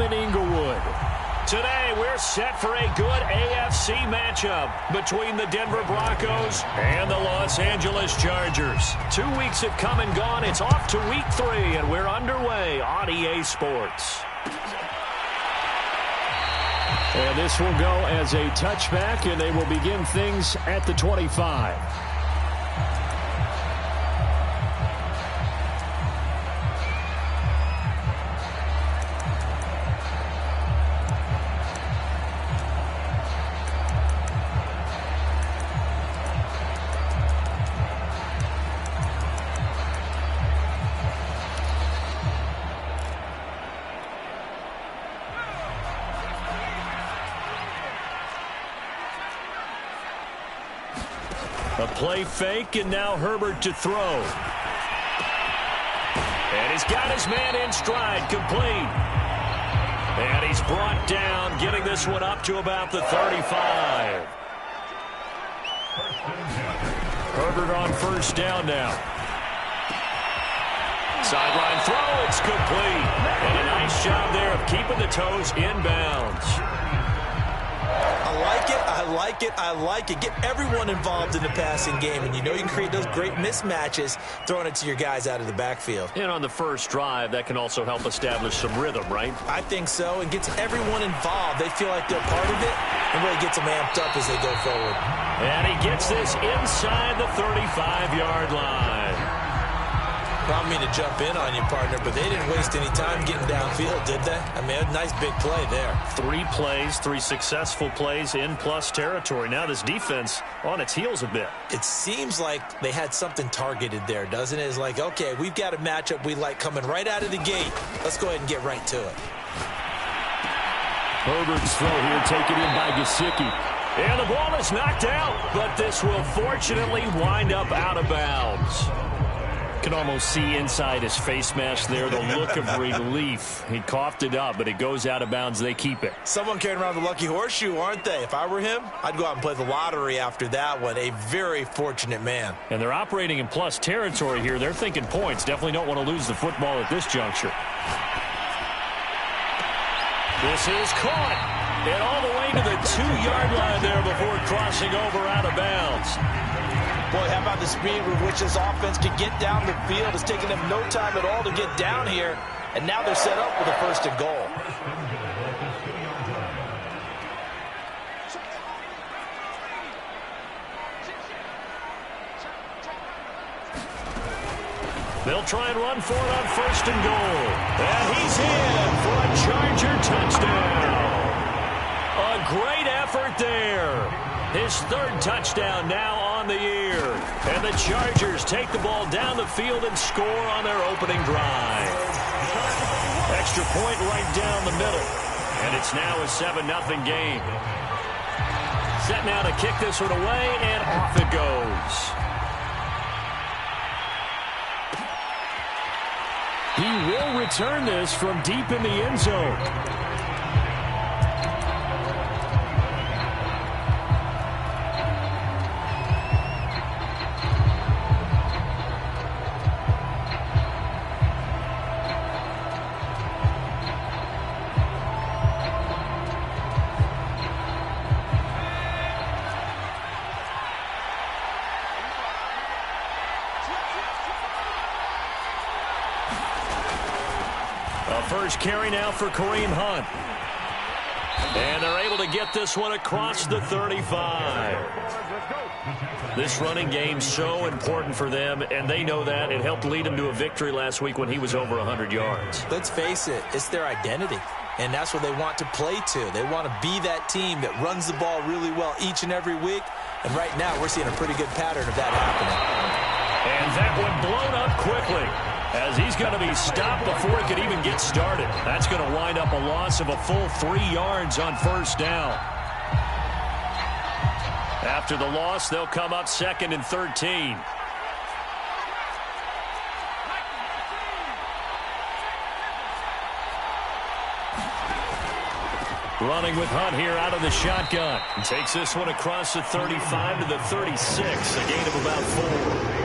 in Inglewood. Today, we're set for a good AFC matchup between the Denver Broncos and the Los Angeles Chargers. 2 weeks have come and gone. It's off to week 3, and we're underway on EA Sports. And this will go as a touchback, and they will begin things at the 25. A play fake, and now Herbert to throw. And he's got his man in stride, complete. And he's brought down, getting this one up to about the 35. Herbert on first down now. Sideline throw, it's complete. And a nice job there of keeping the toes inbounds. I like it, I like it, I like it. Get everyone involved in the passing game, and you know you can create those great mismatches throwing it to your guys out of the backfield. And on the first drive, that can also help establish some rhythm, right? I think so, and gets everyone involved. They feel like they're part of it, and really gets them amped up as they go forward. And he gets this inside the 35-yard line. I don't mean to jump in on you, partner, but they didn't waste any time getting downfield, did they? I mean, a nice big play there. 3 plays, 3 successful plays in plus territory. Now this defense on its heels a bit. It seems like they had something targeted there, doesn't it? It's like, okay, we've got a matchup we like coming right out of the gate. Let's go ahead and get right to it. Herbert's throw here taken in by Gesicki. And the ball is knocked out, but this will fortunately wind up out of bounds. Can almost see inside his face mask there the look of relief. He coughed it up, but it goes out of bounds. They keep it. Someone carrying around the lucky horseshoe, aren't they? If I were him, I'd go out and play the lottery after that one. A very fortunate man. And they're operating in plus territory here. They're thinking points. Definitely don't want to lose the football at this juncture. This is caught. And all the way to the 2-yard line there before crossing over out of bounds. Boy, how about the speed with which this offense can get down the field? It's taken them no time at all to get down here, and now they're set up with a 1st and goal. They'll try and run for it on 1st and goal. And he's in for a Charger touchdown. A great effort there. His 3rd touchdown now on the year. And the Chargers take the ball down the field and score on their opening drive. Extra point right down the middle. And it's now a 7-0 game. Set now to kick this one away, and off it goes. He will return this from deep in the end zone. First carry now for Kareem Hunt. And they're able to get this one across the 35. This running game's so important for them, and they know that. It helped lead them to a victory last week when he was over 100 yards. Let's face it, it's their identity, and that's what they want to play to. They want to be that team that runs the ball really well each and every week, and right now we're seeing a pretty good pattern of that happening. And that one blown up quickly, as he's going to be stopped before it could even get started. That's going to wind up a loss of a full 3 yards on 1st down. After the loss, they'll come up 2nd and 13. Running with Hunt here out of the shotgun. Takes this one across the 35 to the 36, a gain of about 4.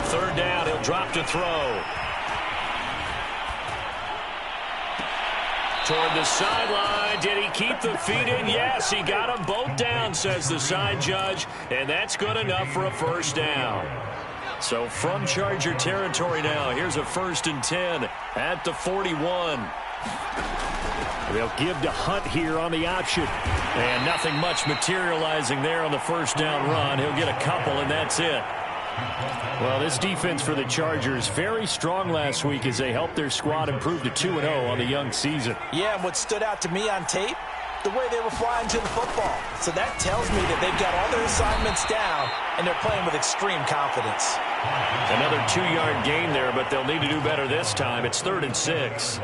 third down. He'll drop to throw. Toward the sideline. Did he keep the feet in? Yes, he got them both down, says the side judge. And that's good enough for a first down. So from Charger territory now, here's a 1st and 10 at the 41. They'll give to Hunt here on the option. And nothing much materializing there on the first down run. He'll get a couple, and that's it. Well, this defense for the Chargers, very strong last week as they helped their squad improve to 2-0 on the young season. Yeah, and what stood out to me on tape, the way they were flying to the football. So that tells me that they've got all their assignments down, and they're playing with extreme confidence. Another 2-yard gain there, but they'll need to do better this time. It's 3rd and 6.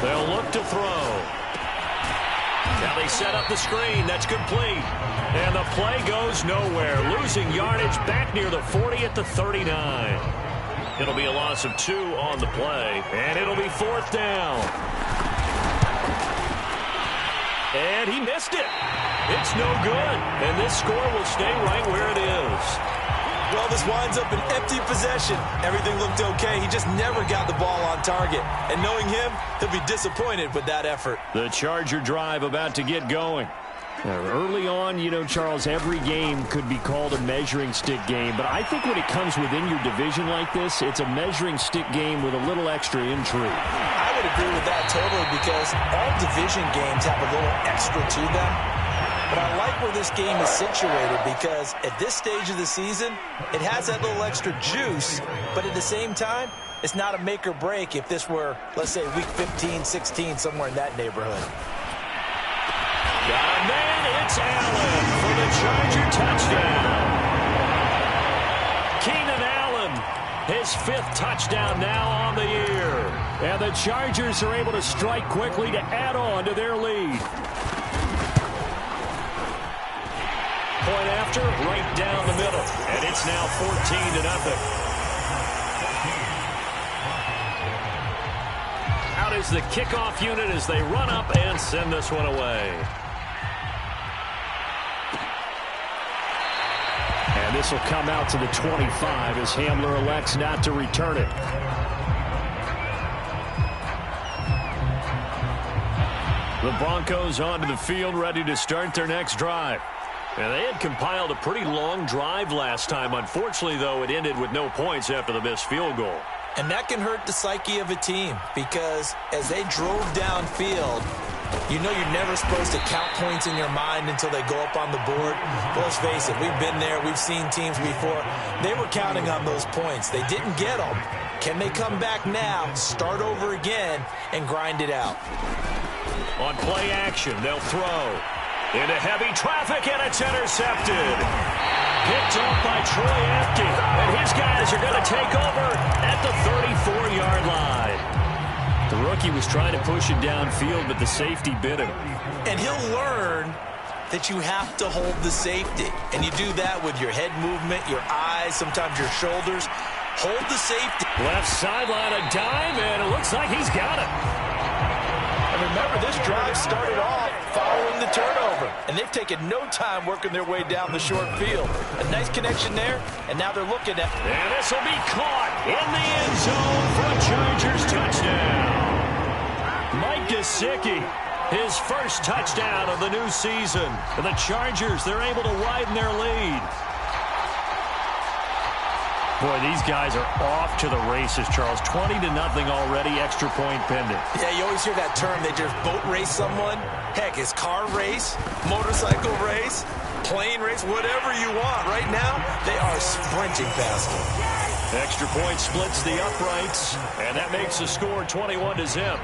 They'll look to throw. Now they set up the screen. That's complete. And the play goes nowhere. Losing yardage back near the 40 at the 39. It'll be a loss of 2 on the play. And it'll be 4th down. And he missed it. It's no good. And this score will stay right where it is. Well, this winds up an empty possession. Everything looked okay. He just never got the ball on target. And knowing him, he'll be disappointed with that effort. The Charger drive about to get going. Early on, you know, Charles, every game could be called a measuring stick game. But I think when it comes within your division like this, it's a measuring stick game with a little extra intrigue. I would agree with that totally because all division games have a little extra to them. But I like where this game is situated because at this stage of the season, it has that little extra juice. But at the same time, it's not a make or break if this were, let's say, week 15, 16, somewhere in that neighborhood. Got a man, it's Allen for the Charger touchdown. Keenan Allen, his 5th touchdown now on the year. And the Chargers are able to strike quickly to add on to their lead. Point after, right down the middle. And it's now 14-0. Out is the kickoff unit as they run up and send this one away. And this will come out to the 25 as Hamler elects not to return it. The Broncos onto the field, ready to start their next drive. And they had compiled a pretty long drive last time. Unfortunately, though, it ended with no points after the missed field goal. And that can hurt the psyche of a team because as they drove downfield, you know you're never supposed to count points in your mind until they go up on the board. Well, let's face it, we've been there. We've seen teams before. They were counting on those points. They didn't get them. Can they come back now, start over again, and grind it out? On play action, they'll throw. Into heavy traffic, and it's intercepted. Picked off by Troy Apke. And his guys are going to take over at the 34-yard line. The rookie was trying to push it downfield, but the safety bit him. And he'll learn that you have to hold the safety. And you do that with your head movement, your eyes, sometimes your shoulders. Hold the safety. Left sideline, a dime, and it looks like he's got it. And remember, this drive started off following the turnover. And they've taken no time working their way down the short field. A nice connection there, and now they're looking at... And this will be caught in the end zone for a Chargers touchdown. Mike Gesicki, his first touchdown of the new season. And the Chargers, they're able to widen their lead. Boy, these guys are off to the races, Charles. 20-0 already, extra point pending. Yeah, you always hear that term, they just boat race someone. Heck, it's car race, motorcycle race, plane race, whatever you want. Right now, they are sprinting past them. Extra point splits the uprights, and that makes the score 21-0.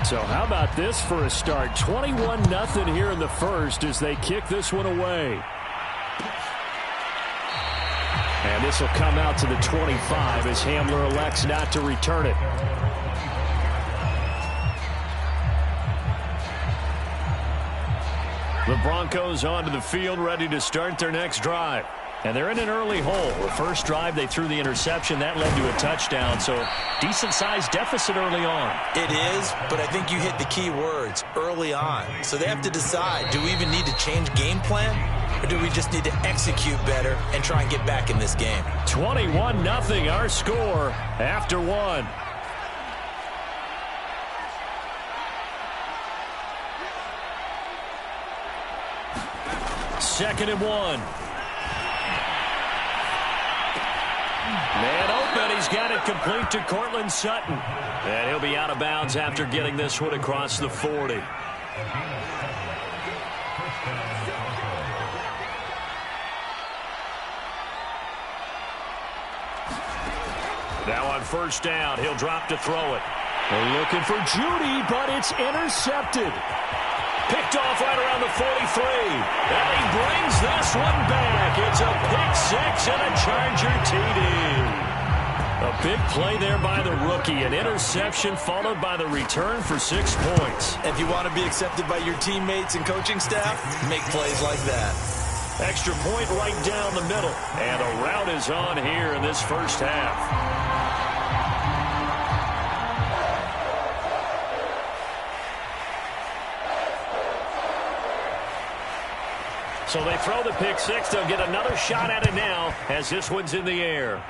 So how about this for a start? 21-0 here in the first as they kick this one away. And this will come out to the 25 as Hamler elects not to return it. The Broncos onto the field, ready to start their next drive. And they're in an early hole. The first drive, they threw the interception. That led to a touchdown. So decent-sized deficit early on. It is, but I think you hit the key words, early on. So they have to decide, do we even need to change game plan? Or do we just need to execute better and try and get back in this game? 21-0 our score after one. Second and one. Man open, he's got it complete to Cortland Sutton. And he'll be out of bounds after getting this one across the 40. Now on first down, he'll drop to throw it. They're looking for Judy, but it's intercepted. Picked off right around the 43. And he brings this one back. It's a pick six and a Charger TD. A big play there by the rookie. An interception followed by the return for 6 points. If you want to be accepted by your teammates and coaching staff, make plays like that. Extra point right down the middle. And a route is on here in this first half. So they throw the pick six. They'll get another shot at it now as this one's in the air.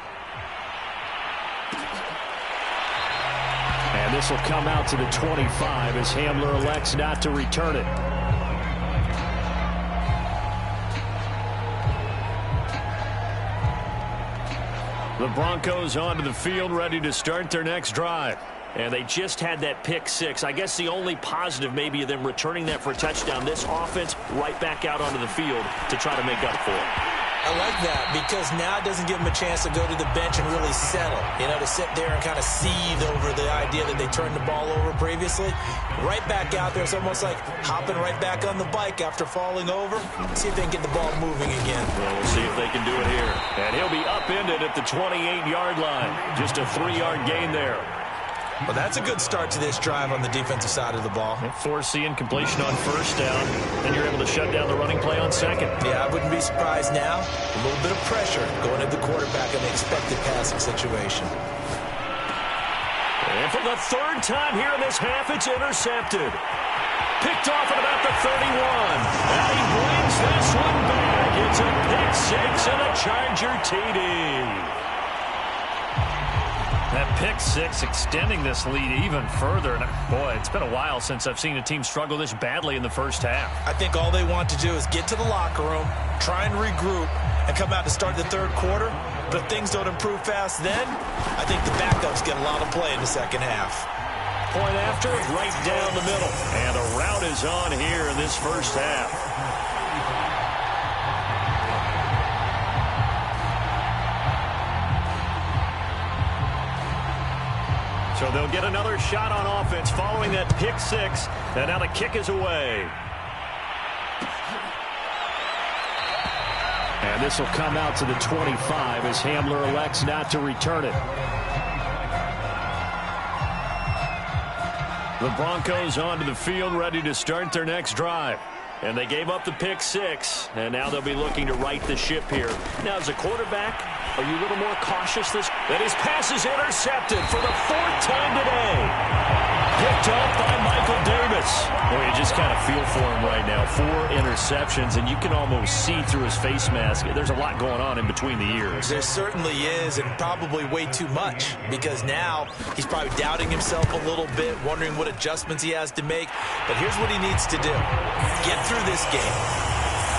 And this will come out to the 25 as Hamler elects not to return it. The Broncos onto the field, ready to start their next drive. And they just had that pick six. I guess the only positive maybe of them returning that for a touchdown. This offense right back out onto the field to try to make up for it. I like that because now it doesn't give them a chance to go to the bench and really settle. You know, to sit there and kind of seethe over the idea that they turned the ball over previously. Right back out there. It's almost like hopping right back on the bike after falling over. See if they can get the ball moving again. Well, we'll see if they can do it here. And he'll be upended at the 28-yard line. Just a 3-yard gain there. Well, that's a good start to this drive on the defensive side of the ball. Force the incompletion on first down. Then you're able to shut down the running play on second. Yeah, I wouldn't be surprised now. A little bit of pressure going at the quarterback in the expected passing situation. And for the third time here in this half, it's intercepted. Picked off at about the 31. And he brings this one back. It's a pick six and a Charger TD. That pick six extending this lead even further. And boy, it's been a while since I've seen a team struggle this badly in the first half. I think all they want to do is get to the locker room, try and regroup, and come out to start the third quarter. But if things don't improve fast then, I think the backups get a lot of play in the second half. Point after, right down the middle. And a route is on here in this first half. So they'll get another shot on offense following that pick six. And now the kick is away. And this will come out to the 25 as Hamler elects not to return it. The Broncos onto the field, ready to start their next drive. And they gave up the pick six, and now they'll be looking to right the ship here. Now, as a quarterback, are you a little more cautious that his pass is intercepted for the 4th time today? Picked up by Michael Davis. Well, you just kind of feel for him right now. 4 interceptions, and you can almost see through his face mask. There's a lot going on in between the ears. There certainly is, and probably way too much, because now he's probably doubting himself a little bit, wondering what adjustments he has to make. But here's what he needs to do. Get through this game.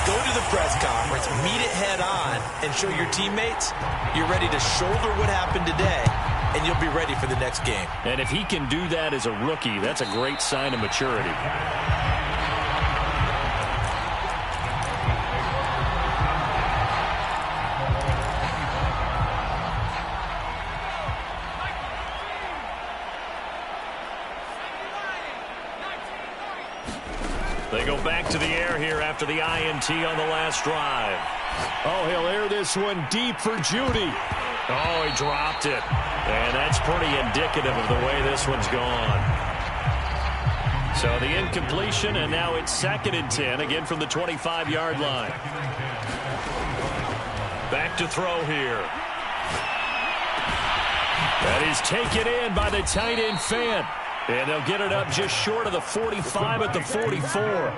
Go to the press conference, meet it head on, and show your teammates you're ready to shoulder what happened today, and you'll be ready for the next game. And if he can do that as a rookie, that's a great sign of maturity. They go back to the air here after the INT on the last drive. Oh, he'll air this one deep for Judy. Oh, he dropped it. And that's pretty indicative of the way this one's gone. So the incompletion, and now it's 2nd and 10, again from the 25-yard line. Back to throw here. That is taken in by the tight end Fant. And they'll get it up just short of the 45 at the 44.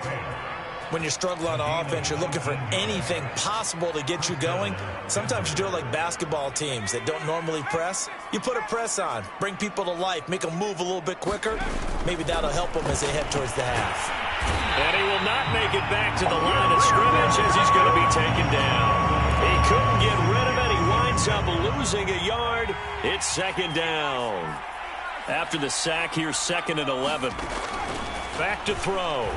When you struggle on offense, you're looking for anything possible to get you going. Sometimes you do it like basketball teams that don't normally press. You put a press on, bring people to life, make them move a little bit quicker. Maybe that'll help them as they head towards the half. And he will not make it back to the line of scrimmage as he's going to be taken down. He couldn't get rid of it. He winds up losing a yard. It's second down. After the sack, here's 2nd and 11. Back to throw.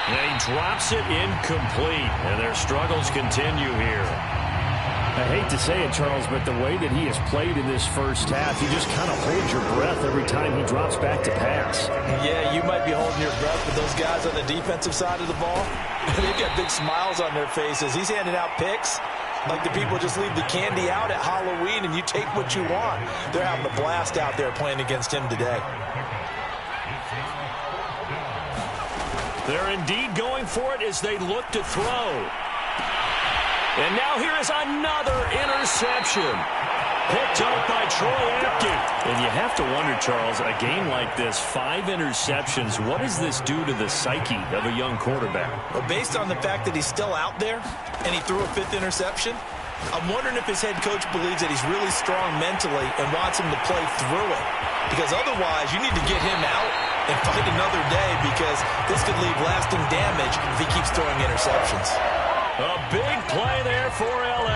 And he drops it incomplete. And their struggles continue here. I hate to say it, Charles, but the way that he has played in this first half, you just kind of hold your breath every time he drops back to pass. Yeah, you might be holding your breath, but those guys on the defensive side of the ball, they've got big smiles on their faces. He's handing out picks like the people just leave the candy out at Halloween and you take what you want. They're having a blast out there playing against him today. They're indeed going for it as they look to throw. And now here is another interception. Picked up by Troy Apke. And you have to wonder, Charles, a game like this, 5 interceptions, what does this do to the psyche of a young quarterback? Well, based on the fact that he's still out there and he threw a 5th interception, I'm wondering if his head coach believes that he's really strong mentally and wants him to play through it. Because otherwise, you need to get him out and fight another day because this could leave lasting damage if he keeps throwing interceptions. A big play there for L.A.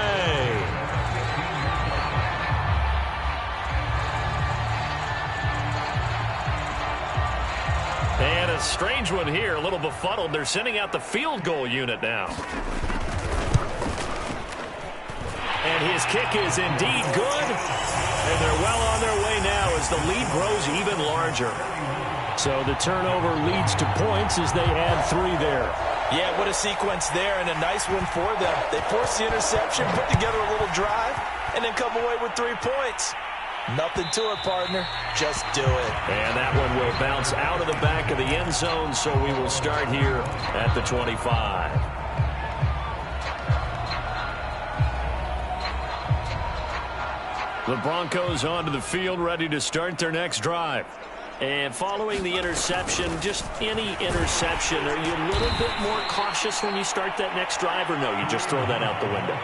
And a strange one here, a little befuddled. They're sending out the field goal unit now. And his kick is indeed good. And they're well on their way now as the lead grows even larger. So the turnover leads to points as they add 3 there. Yeah, what a sequence there, and a nice one for them. They force the interception, put together a little drive, and then come away with 3 points. Nothing to it, partner. Just do it. And that one will bounce out of the back of the end zone, so we will start here at the 25. The Broncos onto the field, ready to start their next drive. And following the interception, just any interception, are you a little bit more cautious when you start that next drive, or no, you just throw that out the window?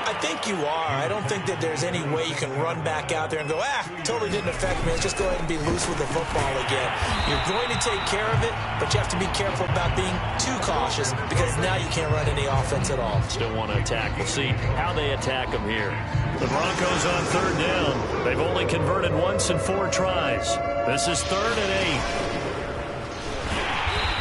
I think you are. I don't think that there's any way you can run back out there and go, totally didn't affect me. Let's just go ahead and be loose with the football again. You're going to take care of it, but you have to be careful about being too cautious because now you can't run any offense at all. Still want to attack. We'll see how they attack them here. The Broncos on 3rd down. They've only converted once in 4 tries. This is 3rd and 8.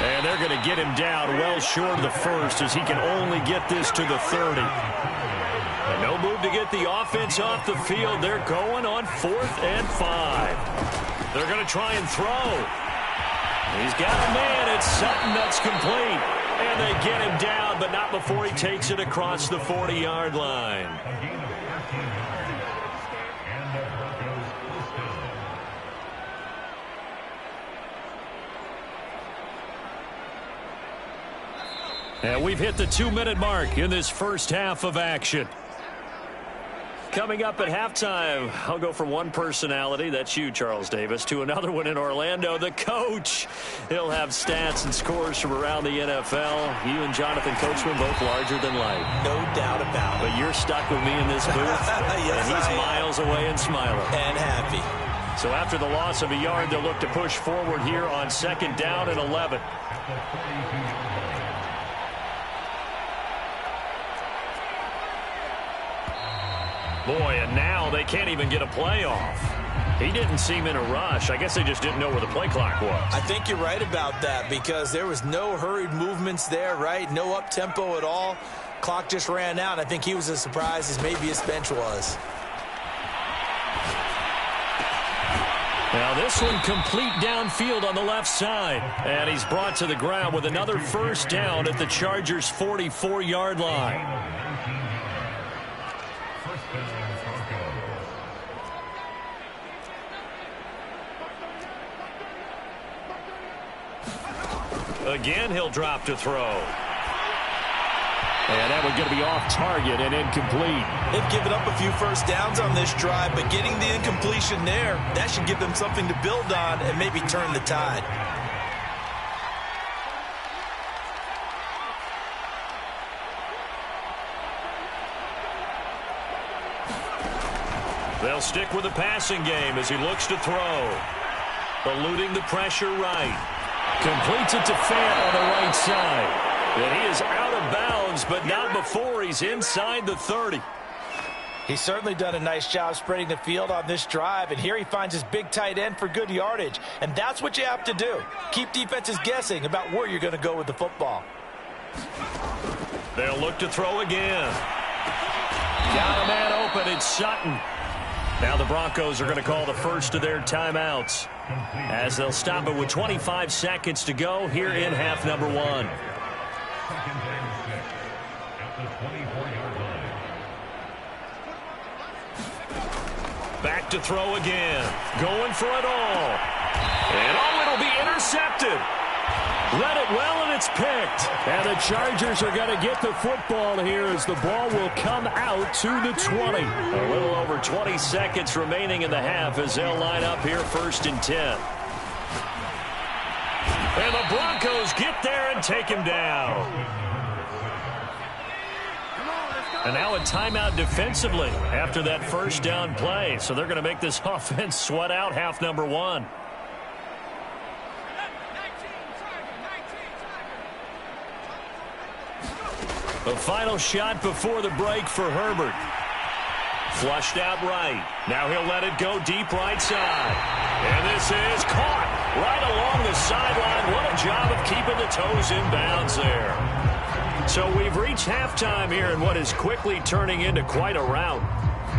And they're going to get him down well short of the 1st as he can only get this to the 30. And no move to get the offense off the field. They're going on 4th and 5. They're going to try and throw. He's got a man. It's Sutton that's complete. And they get him down, but not before he takes it across the 40-yard line. And we've hit the 2-minute mark in this first half of action. Coming up at halftime, I'll go from one personality, that's you, Charles Davis, to another one in Orlando, the coach. He'll have stats and scores from around the NFL. You and Jonathan Coachman both larger than life. No doubt about it. But you're stuck with me in this booth, yes, and he's miles away and smiling. And happy. So after the loss of a yard, they'll look to push forward here on 2nd down and 11. Boy, and now they can't even get a play off. He didn't seem in a rush. I guess they just didn't know where the play clock was. I think you're right about that because there was no hurried movements there, right? No up-tempo at all. Clock just ran out. I think he was as surprised as maybe his bench was. Now this one complete downfield on the left side. And he's brought to the ground with another 1st down at the Chargers' 44-yard line. Again, he'll drop to throw. And that one going to be off target and incomplete. They've given up a few first downs on this drive, but getting the incompletion there, that should give them something to build on and maybe turn the tide. They'll stick with the passing game as he looks to throw. Eluding the pressure right. Completes it to Fant on the right side. And he is out of bounds, but not before he's inside the 30. He's certainly done a nice job spreading the field on this drive, and here he finds his big tight end for good yardage. And that's what you have to do. Keep defenses guessing about where you're going to go with the football. They'll look to throw again. Got a man open. It's Sutton. Now the Broncos are going to call the first of their timeouts as they'll stop it with 25 seconds to go here in half number 1. Back to throw again. Going for it all. And it'll be intercepted. Read it well, and it's picked. And the Chargers are going to get the football here as the ball will come out to the 20. A little over 20 seconds remaining in the half as they'll line up here 1st and 10. And the Broncos get there and take him down. And now a timeout defensively after that first down play. So they're going to make this offense sweat out half number 1. The final shot before the break for Herbert. Flushed out right. Now he'll let it go deep right side. And this is caught right along the sideline. What a job of keeping the toes in bounds there. So we've reached halftime here in what is quickly turning into quite a rout.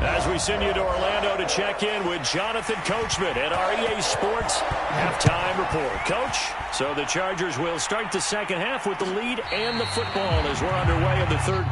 As we send you to Orlando to check in with Jonathan Coachman at our EA Sports halftime report. Coach, so the Chargers will start the second half with the lead and the football as we're underway in the third.